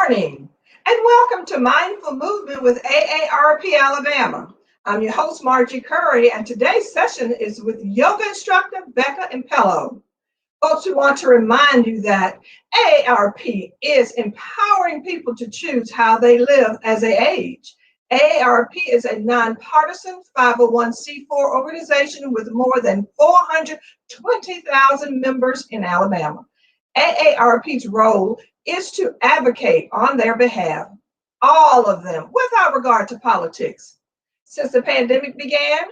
morning, and welcome to Mindful Movement with AARP Alabama. I'm your host, Margie Curry, and today's session is with yoga instructor Becca Impello. Folks, we want to remind you that AARP is empowering people to choose how they live as they age. AARP is a nonpartisan 501c4 organization with more than 420,000 members in Alabama. AARP's role is to advocate on their behalf, all of them, without regard to politics. Since the pandemic began,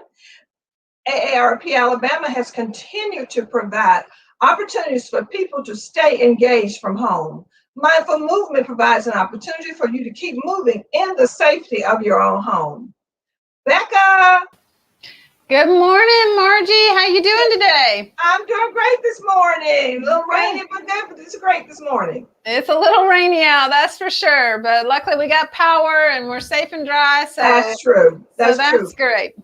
AARP Alabama has continued to provide opportunities for people to stay engaged from home. Mindful Movement provides an opportunity for you to keep moving in the safety of your own home. Becca! Good morning, Margie. How you doing today? I'm doing great this morning. A little rainy, but good, but it's great this morning. It's a little rainy out, that's for sure. But luckily we got power and we're safe and dry. So that's true. That's true. Great.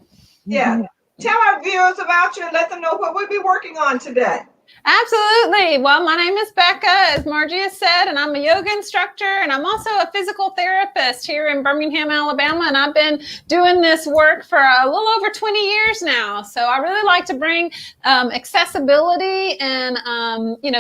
Yeah. Tell our viewers about you and let them know what we'll be working on today. Absolutely. Well, my name is Becca, as Margie has said, and I'm a yoga instructor, and I'm also a physical therapist here in Birmingham, Alabama, and I've been doing this work for a little over 20 years now. So I really like to bring accessibility and,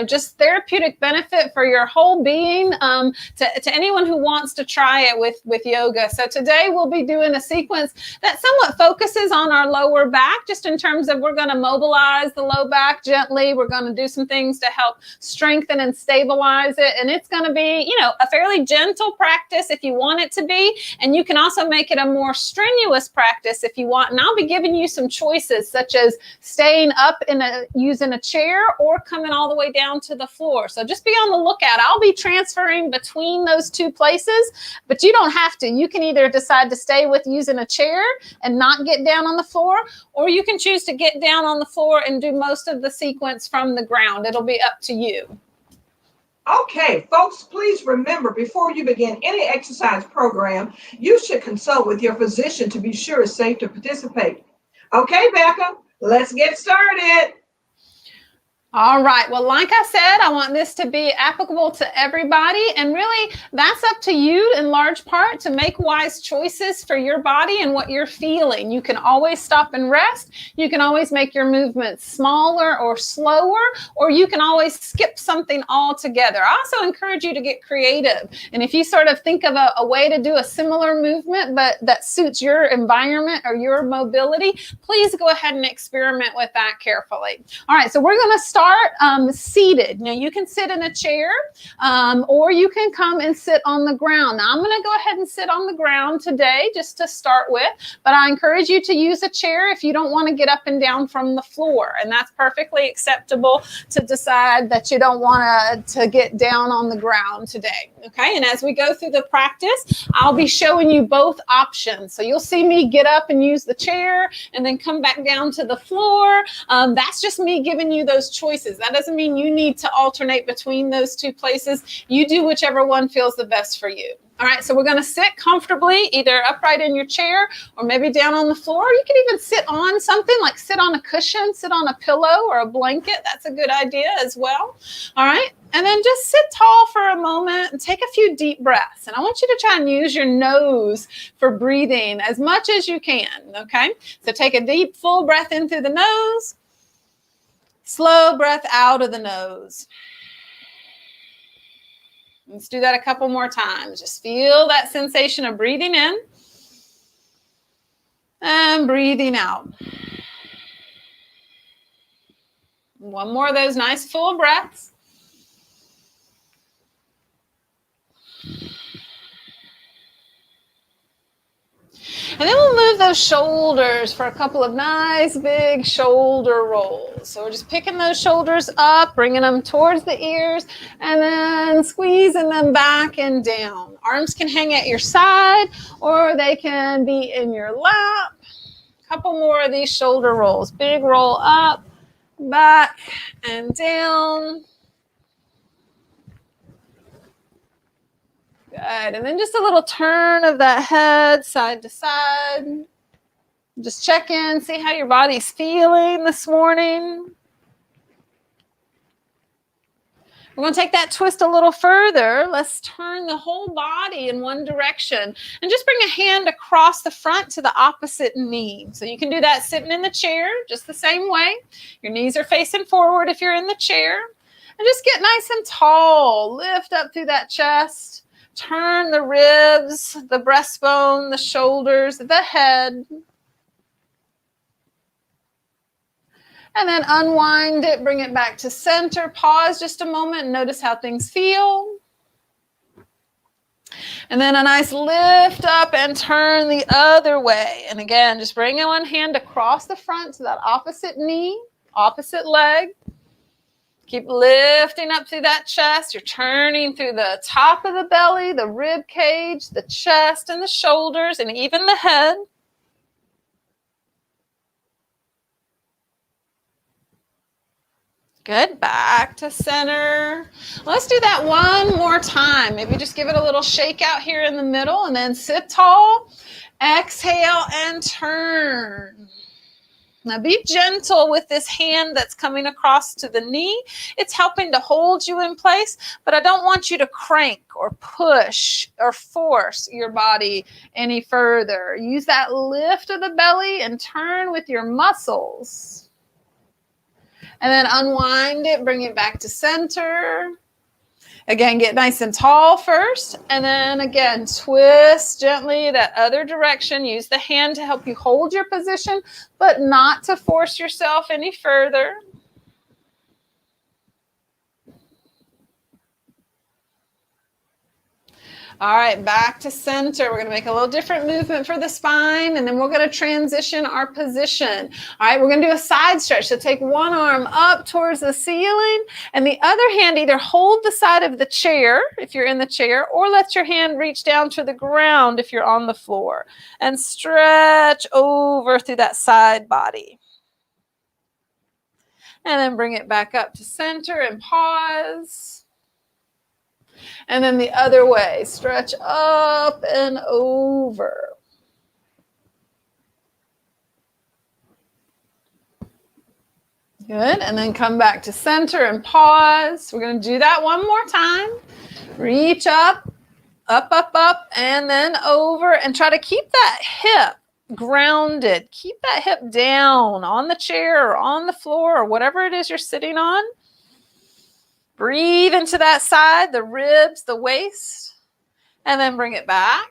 just therapeutic benefit for your whole being to anyone who wants to try it with yoga. So today we'll be doing a sequence that somewhat focuses on our lower back, just in terms of we're going to mobilize the low back gently. We're going to do some things to help strengthen and stabilize it. And it's going to be, a fairly gentle practice if you want it to be. And you can also make it a more strenuous practice if you want. And I'll be giving you some choices, such as staying up using a chair or coming all the way down to the floor. So just be on the lookout. I'll be transferring between those two places, but you don't have to. You can either decide to stay with using a chair and not get down on the floor, or you can choose to get down on the floor and do most of the sequence from the ground. It'll be up to you. Okay, folks, please remember, before you begin any exercise program, you should consult with your physician to be sure it's safe to participate. Okay, Becca, let's get started. All right. Well, like I said, I want this to be applicable to everybody. And really, that's up to you in large part to make wise choices for your body and what you're feeling. You can always stop and rest. You can always make your movements smaller or slower, or you can always skip something altogether. I also encourage you to get creative. And if you sort of think of a way to do a similar movement, but that suits your environment or your mobility, please go ahead and experiment with that carefully. All right. So we're going to start seated. Now you can sit in a chair or you can come and sit on the ground. Now I'm going to go ahead and sit on the ground today just to start with, but I encourage you to use a chair if you don't want to get up and down from the floor, and that's perfectly acceptable to decide that you don't want to get down on the ground today. Okay, and as we go through the practice, I'll be showing you both options. So you'll see me get up and use the chair and then come back down to the floor. That's just me giving you those choices. That doesn't mean you need to alternate between those two places. You do whichever one feels the best for you. All right, so we're going to sit comfortably, either upright in your chair or maybe down on the floor. You can even sit on something, like sit on a cushion, sit on a pillow or a blanket. That's a good idea as well. All right, and then just sit tall for a moment and take a few deep breaths. And I want you to try and use your nose for breathing as much as you can, okay? So take a deep, full breath in through the nose. Slow breath out of the nose. Let's do that a couple more times. Just feel that sensation of breathing in and breathing out. One more of those nice full breaths. And then we'll move those shoulders for a couple of nice big shoulder rolls. So we're just picking those shoulders up, bringing them towards the ears, and then squeezing them back and down. Arms can hang at your side, or they can be in your lap. A couple more of these shoulder rolls. Big roll up, back, and down. Good. And then just a little turn of that head side to side. Just check in, see how your body's feeling this morning. We're going to take that twist a little further. Let's turn the whole body in one direction and just bring a hand across the front to the opposite knee. So you can do that sitting in the chair, just the same way. Your knees are facing forward if you're in the chair. And just get nice and tall. Lift up through that chest. Turn the ribs, the breastbone, the shoulders, the head. And then unwind it, bring it back to center. Pause just a moment and notice how things feel. And then a nice lift up and turn the other way. And again, just bring one hand across the front to that opposite knee, opposite leg. Keep lifting up through that chest. You're turning through the top of the belly, the rib cage, the chest, and the shoulders, and even the head. Good. Back to center. Let's do that one more time. Maybe just give it a little shake out here in the middle and then sit tall. Exhale and turn. Now be gentle with this hand that's coming across to the knee. It's helping to hold you in place, but I don't want you to crank or push or force your body any further. Use that lift of the belly and turn with your muscles. And then unwind it, bring it back to center. Again, get nice and tall first. And then again, twist gently that other direction. Use the hand to help you hold your position, but not to force yourself any further. All right, back to center. We're going to make a little different movement for the spine, and then we're going to transition our position. All right, we're going to do a side stretch. So take one arm up towards the ceiling, and the other hand either hold the side of the chair if you're in the chair, or let your hand reach down to the ground if you're on the floor, and stretch over through that side body. And then bring it back up to center and pause. And then the other way, stretch up and over. Good, and then come back to center and pause. We're going to do that one more time. Reach up, up, up, up, and then over, and try to keep that hip grounded. Keep that hip down on the chair or on the floor or whatever it is you're sitting on. Breathe into that side, the ribs, the waist, and then bring it back.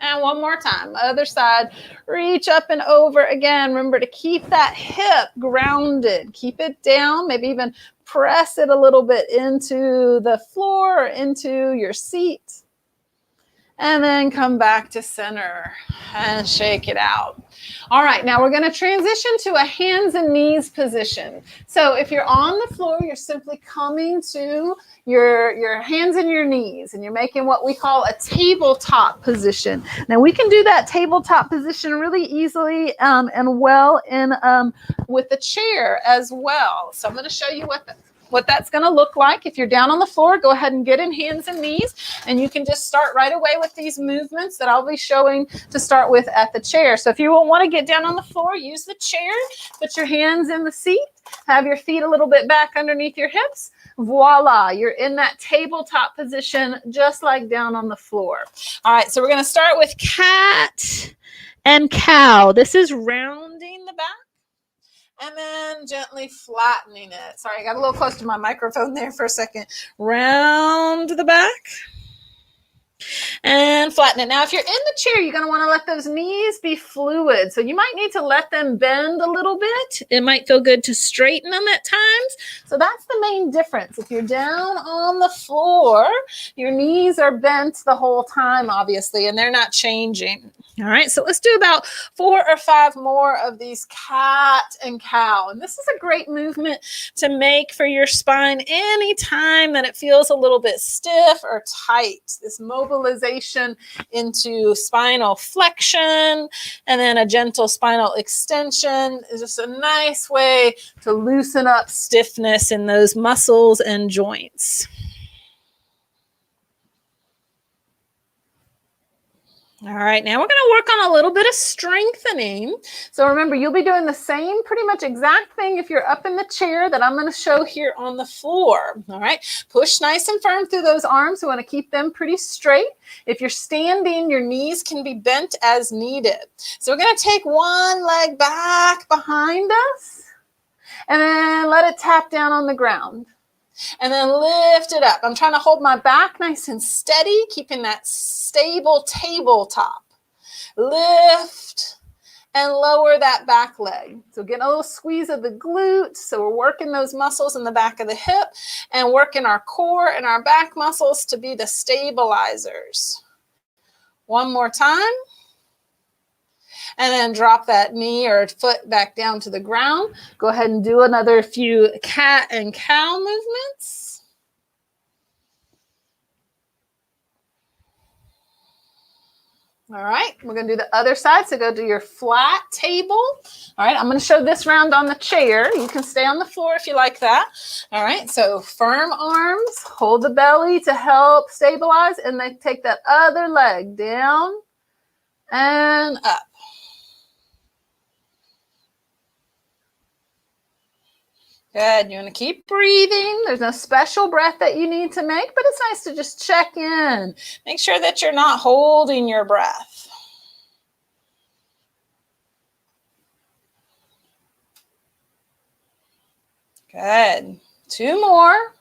And one more time, other side, reach up and over again. Remember to keep that hip grounded. Keep it down, maybe even press it a little bit into the floor or into your seat. And then come back to center and shake it out. All right, now we're going to transition to a hands and knees position. So if you're on the floor, you're simply coming to your hands and your knees, and you're making what we call a tabletop position. Now we can do that tabletop position really easily and well in with the chair as well. So I'm going to show you what that's going to look like. If you're down on the floor, go ahead and get in hands and knees, and you can just start right away with these movements that I'll be showing to start with at the chair. So if you want to get down on the floor, use the chair, put your hands in the seat, have your feet a little bit back underneath your hips. Voila, you're in that tabletop position just like down on the floor. All right, so we're going to start with cat and cow. This is rounding the back. And then gently flattening it. Sorry, I got a little close to my microphone there for a second. Round the back. And flatten it. Now, if you're in the chair, you're going to want to let those knees be fluid. So you might need to let them bend a little bit. It might feel good to straighten them at times. So that's the main difference. If you're down on the floor, your knees are bent the whole time, obviously, and they're not changing. All right, so let's do about 4 or 5 more of these cat and cow. And this is a great movement to make for your spine anytime that it feels a little bit stiff or tight. This mobilization into spinal flexion and then a gentle spinal extension is just a nice way to loosen up stiffness in those muscles and joints. All right, now we're going to work on a little bit of strengthening. So remember, you'll be doing the same pretty much exact thing if you're up in the chair that I'm going to show here on the floor. All right, push nice and firm through those arms. We want to keep them pretty straight. If you're standing, your knees can be bent as needed. So we're going to take one leg back behind us and then let it tap down on the ground. And then lift it up. I'm trying to hold my back nice and steady, keeping that stable tabletop. Lift and lower that back leg. So getting a little squeeze of the glutes. So we're working those muscles in the back of the hip and working our core and our back muscles to be the stabilizers. One more time. And then drop that knee or foot back down to the ground. Go ahead and do another few cat and cow movements. All right, we're going to do the other side. So go to your flat table. All right, I'm going to show this round on the chair. You can stay on the floor if you like that. All right, so firm arms, hold the belly to help stabilize, and then take that other leg down and up. Good. You want to keep breathing. There's no special breath that you need to make, but it's nice to just check in. Make sure that you're not holding your breath. Good. Two more.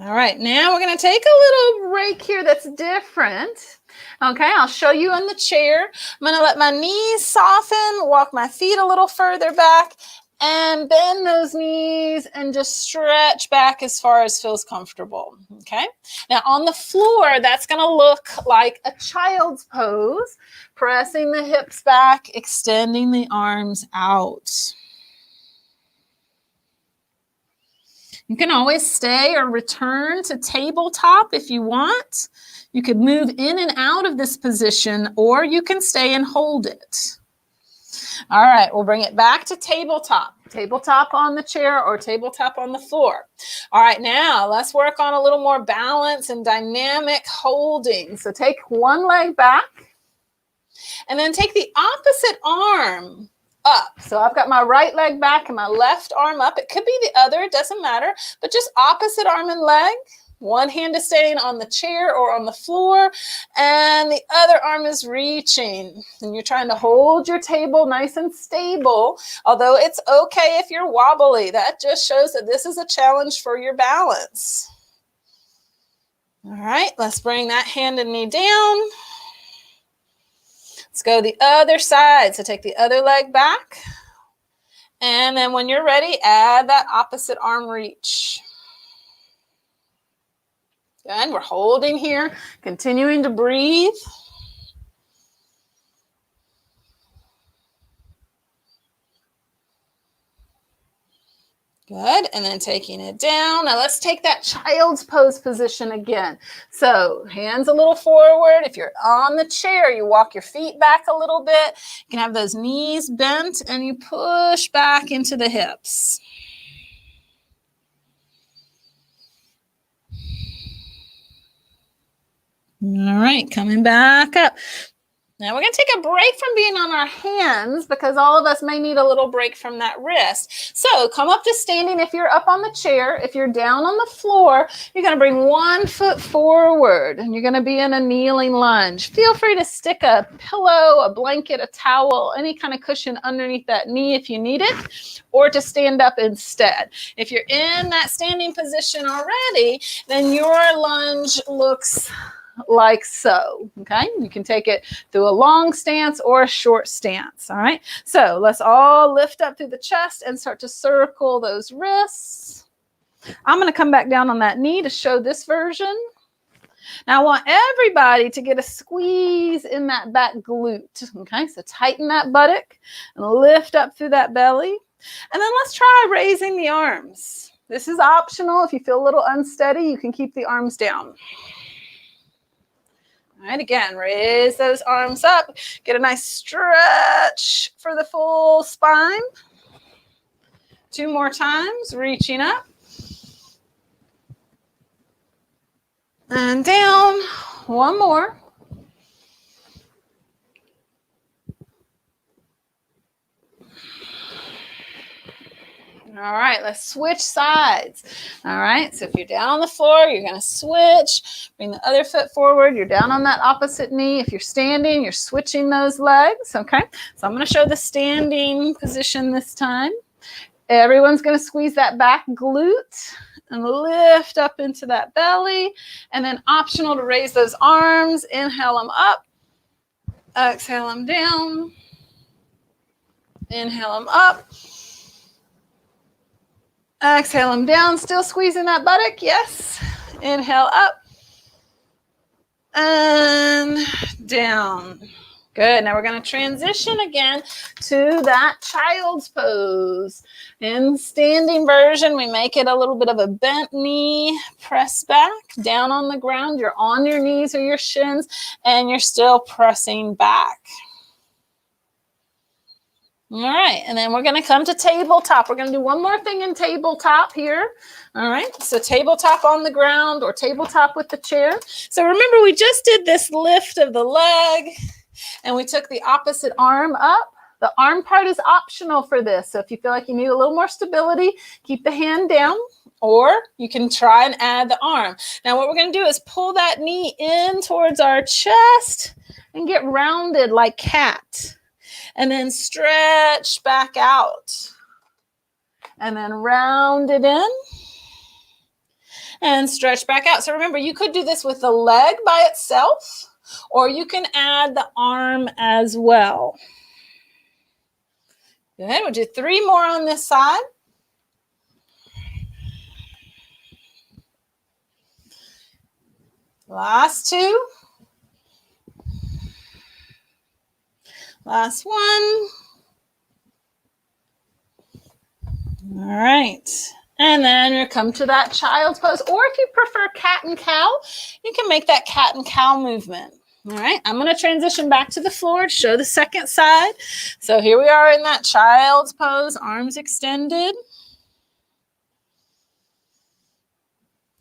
All right, now we're going to take a little break here that's different. Okay, I'll show you on the chair. I'm going to let my knees soften, walk my feet a little further back, and bend those knees and just stretch back as far as feels comfortable. Okay, now on the floor, that's going to look like a child's pose, pressing the hips back, extending the arms out. You can always stay or return to tabletop if you want. You could move in and out of this position, or you can stay and hold it. All right, we'll bring it back to tabletop. Tabletop on the chair or tabletop on the floor. All right, now let's work on a little more balance and dynamic holding. So take one leg back and then take the opposite arm up. So I've got my right leg back and my left arm up. It could be the other, it doesn't matter, but just opposite arm and leg. One hand is staying on the chair or on the floor, and the other arm is reaching. And you're trying to hold your table nice and stable, although it's okay if you're wobbly. That just shows that this is a challenge for your balance. All right, let's bring that hand and knee down. Let's go the other side. So take the other leg back. And then when you're ready, add that opposite arm reach. Good. We're holding here, continuing to breathe. Good. And then taking it down. Now let's take that child's pose position again. So hands a little forward. If you're on the chair, you walk your feet back a little bit. You can have those knees bent and you push back into the hips. All right, coming back up. Now we're going to take a break from being on our hands because all of us may need a little break from that wrist. So come up to standing if you're up on the chair. If you're down on the floor, you're going to bring one foot forward and you're going to be in a kneeling lunge. Feel free to stick a pillow, a blanket, a towel, any kind of cushion underneath that knee if you need it, or to stand up instead. If you're in that standing position already, then your lunge looks like so. Okay, you can take it through a long stance or a short stance. All right, so let's all lift up through the chest and start to circle those wrists. I'm going to come back down on that knee to show this version. Now I want everybody to get a squeeze in that back glute. Okay, so tighten that buttock and lift up through that belly. And then let's try raising the arms. This is optional. If you feel a little unsteady, you can keep the arms down. All right, again, raise those arms up. Get a nice stretch for the full spine. Two more times, reaching up. And down. One more. All right, let's switch sides. All right, so if you're down on the floor, you're going to switch. Bring the other foot forward. You're down on that opposite knee. If you're standing, you're switching those legs. Okay, so I'm going to show the standing position this time. Everyone's going to squeeze that back glute and lift up into that belly. And then optional to raise those arms. Inhale them up. Exhale them down. Inhale them up. Exhale them down. Still squeezing that buttock. Yes. Inhale up. And down. Good. Now we're going to transition again to that child's pose. In standing version, we make it a little bit of a bent knee, press back, down on the ground. You're on your knees or your shins, and you're still pressing back. All right, and then we're going to come to tabletop. We're going to do one more thing in tabletop here. All right, so tabletop on the ground or tabletop with the chair. So remember, we just did this lift of the leg, and we took the opposite arm up. The arm part is optional for this. So if you feel like you need a little more stability, keep the hand down, or you can try and add the arm. Now what we're going to do is pull that knee in towards our chest and get rounded like cat. And then stretch back out. And then round it in. And stretch back out. So remember, you could do this with the leg by itself, or you can add the arm as well. Good. We'll do 3 more on this side. Last 2. Last 1. All right. And then we'll come to that child's pose. Or if you prefer cat and cow, you can make that cat and cow movement. All right. I'm going to transition back to the floor to show the second side. So here we are in that child's pose, arms extended.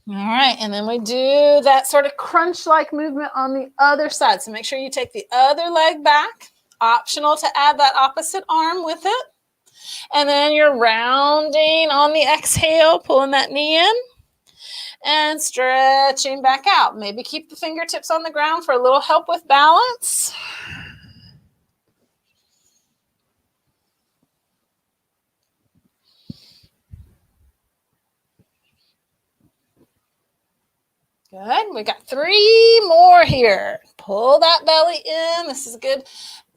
All right. And then we do that sort of crunch-like movement on the other side. So make sure you take the other leg back. Optional to add that opposite arm with it. And then you're rounding on the exhale, pulling that knee in and stretching back out. Maybe keep the fingertips on the ground for a little help with balance. Good. We got 3 more here. Pull that belly in. This is good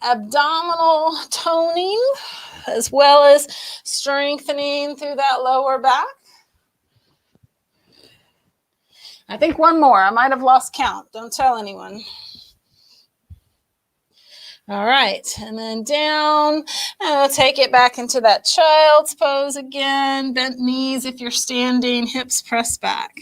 abdominal toning as well as strengthening through that lower back. I think 1 more. I might have lost count. Don't tell anyone. All right, and then down, and we'll take it back into that child's pose again. Bent knees if you're standing, hips pressed back.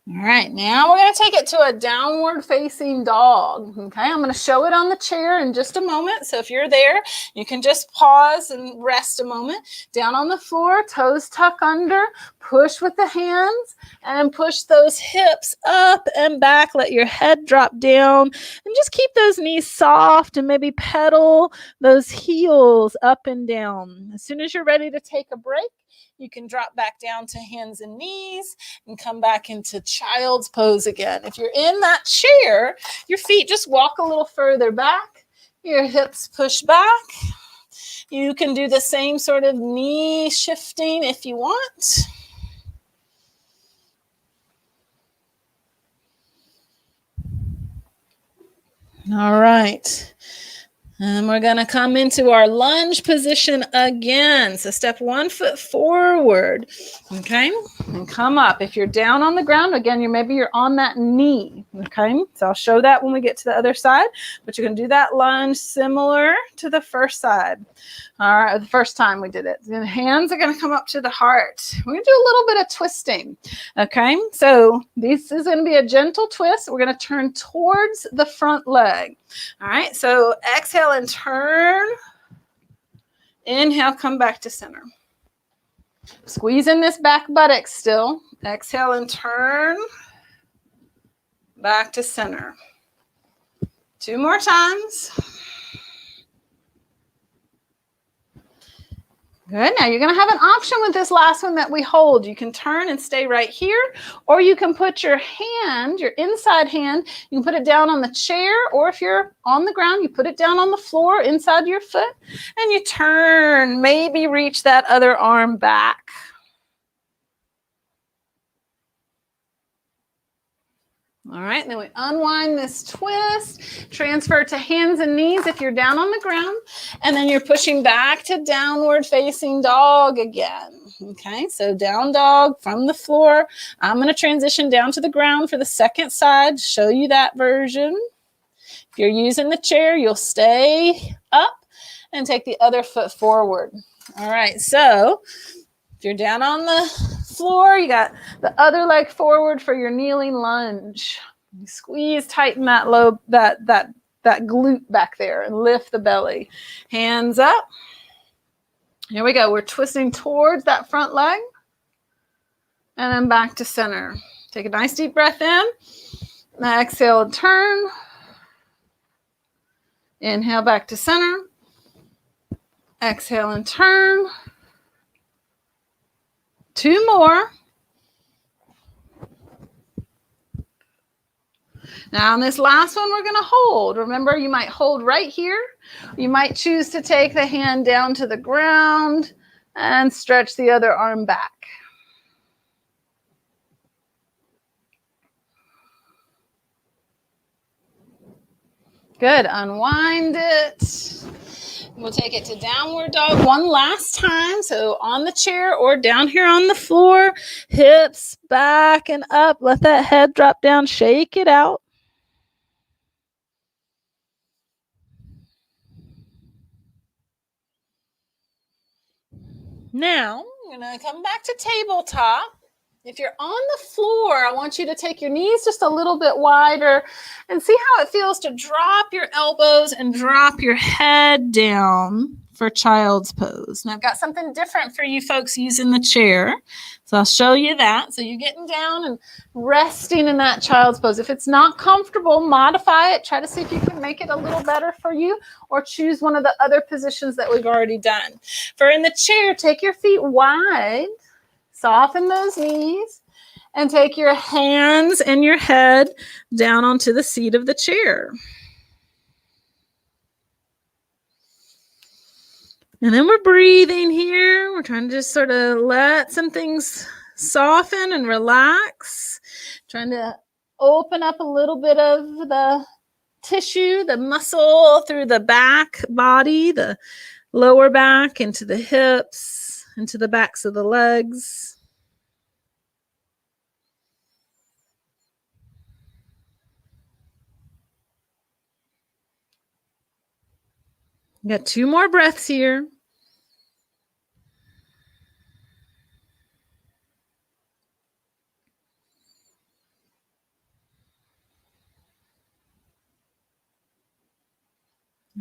All right, now we're going to take it to a downward facing dog. Okay, I'm going to show it on the chair in just a moment. So if you're there, you can just pause and rest a moment. Down on the floor, toes tuck under, push with the hands, and push those hips up and back. Let your head drop down, and just keep those knees soft and maybe pedal those heels up and down. As soon as you're ready to take a break, you can drop back down to hands and knees and come back into child's pose again. If you're in that chair, your feet just walk a little further back. Your hips push back. You can do the same sort of knee shifting if you want. All right. And we're going to come into our lunge position again. So step 1 foot forward, okay? And come up. If you're down on the ground, again, maybe you're on that knee, okay? So I'll show that when we get to the other side. But you're going to do that lunge similar to the first side. All right, the first time we did it. The hands are going to come up to the heart. We're going to do a little bit of twisting, okay? So this is going to be a gentle twist. We're going to turn towards the front leg. All right, so exhale and turn. Inhale, come back to center. Squeeze in this back buttock still. Exhale and turn back to center. 2 more times. Good. Now you're going to have an option with this last one that we hold. You can turn and stay right here, or you can put your hand, your inside hand, you can put it down on the chair, or if you're on the ground, you put it down on the floor inside your foot, and you turn, maybe reach that other arm back. All right, then we unwind this twist, transfer to hands and knees if you're down on the ground, and then you're pushing back to downward facing dog again. Okay, so down dog from the floor. I'm going to transition down to the ground for the second side, show you that version. If you're using the chair, you'll stay up and take the other foot forward. All right, so if you're down on the floor, you got the other leg forward for your kneeling lunge. You squeeze, tighten that low, that glute back there, and lift the belly. Hands up. Here we go. We're twisting towards that front leg, and then back to center. Take a nice deep breath in. Now exhale and turn. Inhale back to center. Exhale and turn. 2 more. Now on this last one, we're going to hold. Remember, you might hold right here. You might choose to take the hand down to the ground and stretch the other arm back. Good. Unwind it. We'll take it to downward dog one last time. So on the chair or down here on the floor, hips back and up. Let that head drop down. Shake it out. Now, we're going to come back to tabletop. If you're on the floor, I want you to take your knees just a little bit wider and see how it feels to drop your elbows and drop your head down for child's pose. Now, I've got something different for you folks using the chair. So I'll show you that. So you're getting down and resting in that child's pose. If it's not comfortable, modify it. Try to see if you can make it a little better for you, or choose one of the other positions that we've already done. For in the chair, take your feet wide. Soften those knees and take your hands and your head down onto the seat of the chair. And then we're breathing here. We're trying to just sort of let some things soften and relax. Trying to open up a little bit of the tissue, the muscle through the back body, the lower back into the hips, into the backs of the legs. Got 2 more breaths here.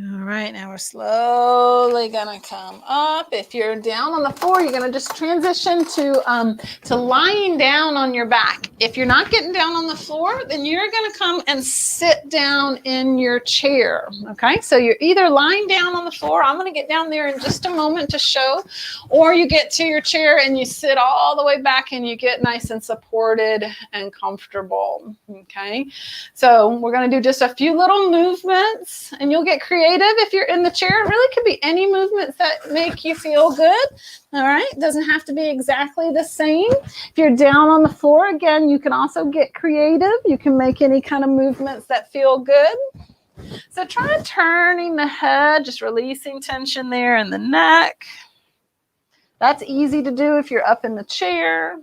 All right, now we're slowly gonna come up. If you're down on the floor, you're gonna just transition to lying down on your back. If you're not getting down on the floor, then you're gonna come and sit down in your chair. Okay, so you're either lying down on the floor. I'm gonna get down there in just a moment to show, or you get to your chair and you sit all the way back and you get nice and supported and comfortable. Okay, so we're gonna do just a few little movements, and you'll get creative if you're in the chair. It really could be any movements that make you feel good. All right, it doesn't have to be exactly the same. If you're down on the floor, again, you can also get creative. You can make any kind of movements that feel good. So try turning the head, just releasing tension there in the neck. That's easy to do if you're up in the chair.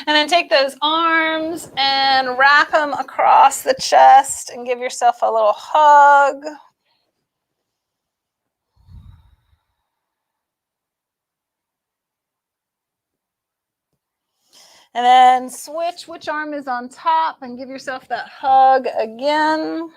And then take those arms and wrap them across the chest and give yourself a little hug. And then switch which arm is on top and give yourself that hug again.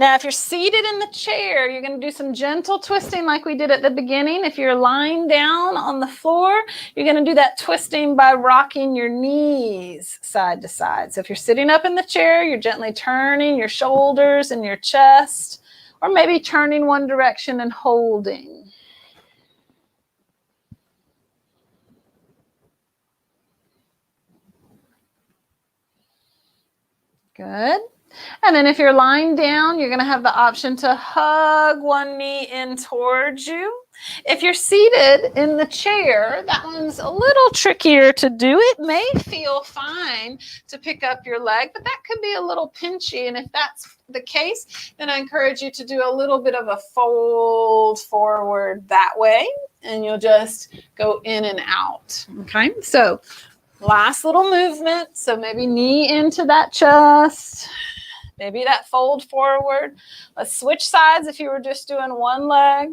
Now, if you're seated in the chair, you're going to do some gentle twisting like we did at the beginning. If you're lying down on the floor, you're going to do that twisting by rocking your knees side to side. So if you're sitting up in the chair, you're gently turning your shoulders and your chest, or maybe turning one direction and holding. Good. And then if you're lying down, you're going to have the option to hug one knee in towards you. If you're seated in the chair, that one's a little trickier to do. It may feel fine to pick up your leg, but that could be a little pinchy. And if that's the case, then I encourage you to do a little bit of a fold forward that way, and you'll just go in and out. Okay, so last little movement. So maybe knee into that chest. Maybe that fold forward. Let's switch sides if you were just doing one leg.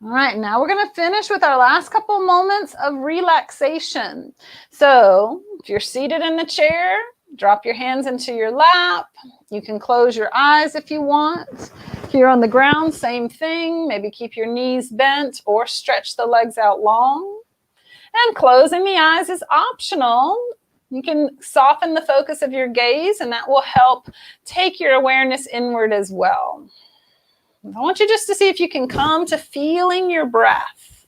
All right, now we're going to finish with our last couple moments of relaxation. So if you're seated in the chair, drop your hands into your lap. You can close your eyes if you want. If you're on the ground, same thing. Maybe keep your knees bent or stretch the legs out long. And closing the eyes is optional. You can soften the focus of your gaze, and that will help take your awareness inward as well. I want you just to see if you can come to feeling your breath.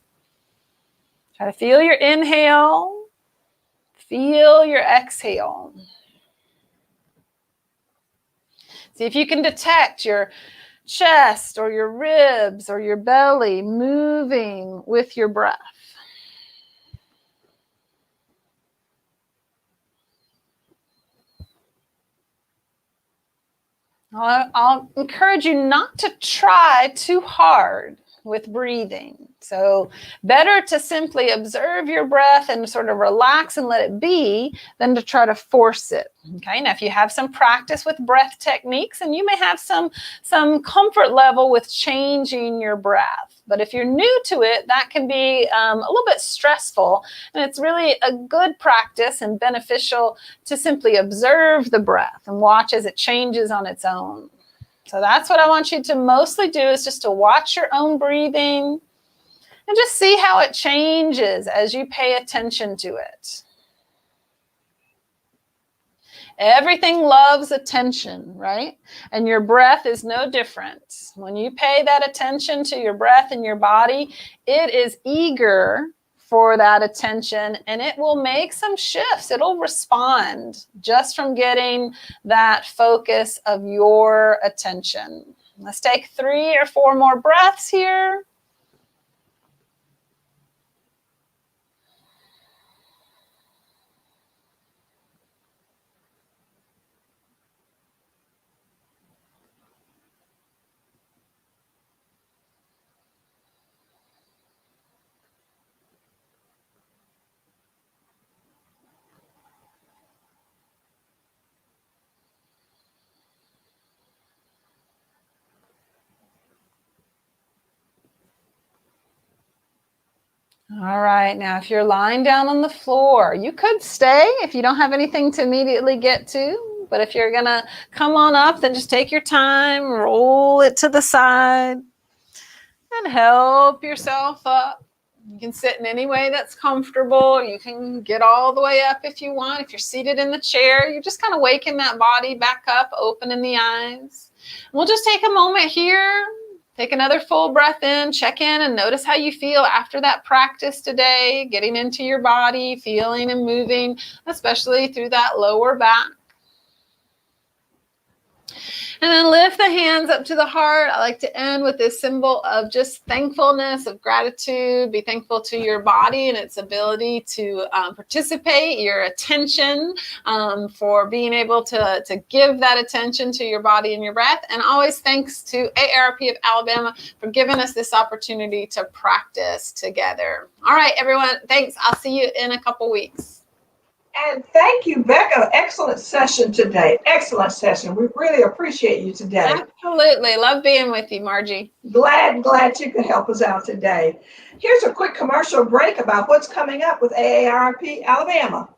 Try to feel your inhale. Feel your exhale. See if you can detect your chest or your ribs or your belly moving with your breath. I'll encourage you not to try too hard with breathing. So better to simply observe your breath and sort of relax and let it be than to try to force it. Okay, now if you have some practice with breath techniques, and you may have some comfort level with changing your breath. But if you're new to it, that can be a little bit stressful. And it's really a good practice and beneficial to simply observe the breath and watch as it changes on its own. So that's what I want you to mostly do, is just to watch your own breathing and just see how it changes as you pay attention to it. Everything loves attention, right? And your breath is no different. When you pay that attention to your breath and your body, it is eager for that attention, and it will make some shifts. It'll respond just from getting that focus of your attention. Let's take 3 or 4 more breaths here. All right, now if you're lying down on the floor, you could stay if you don't have anything to immediately get to. But if you're gonna come on up, then just take your time, roll it to the side, and help yourself up. You can sit in any way that's comfortable. You can get all the way up if you want. If you're seated in the chair, you're just kind of waking that body back up, opening the eyes. We'll just take a moment here. Take another full breath in, check in, and notice how you feel after that practice today, getting into your body, feeling and moving, especially through that lower back. And then lift the hands up to the heart. I like to end with this symbol of just thankfulness, of gratitude. Be thankful to your body and its ability to participate, your attention, for being able to give that attention to your body and your breath. And always thanks to AARP of Alabama for giving us this opportunity to practice together. All right, everyone. Thanks. I'll see you in a couple weeks. And thank you, Becca. Excellent session today. Excellent session. We really appreciate you today. Absolutely. Love being with you, Margie. Glad you could help us out today. Here's a quick commercial break about what's coming up with AARP Alabama.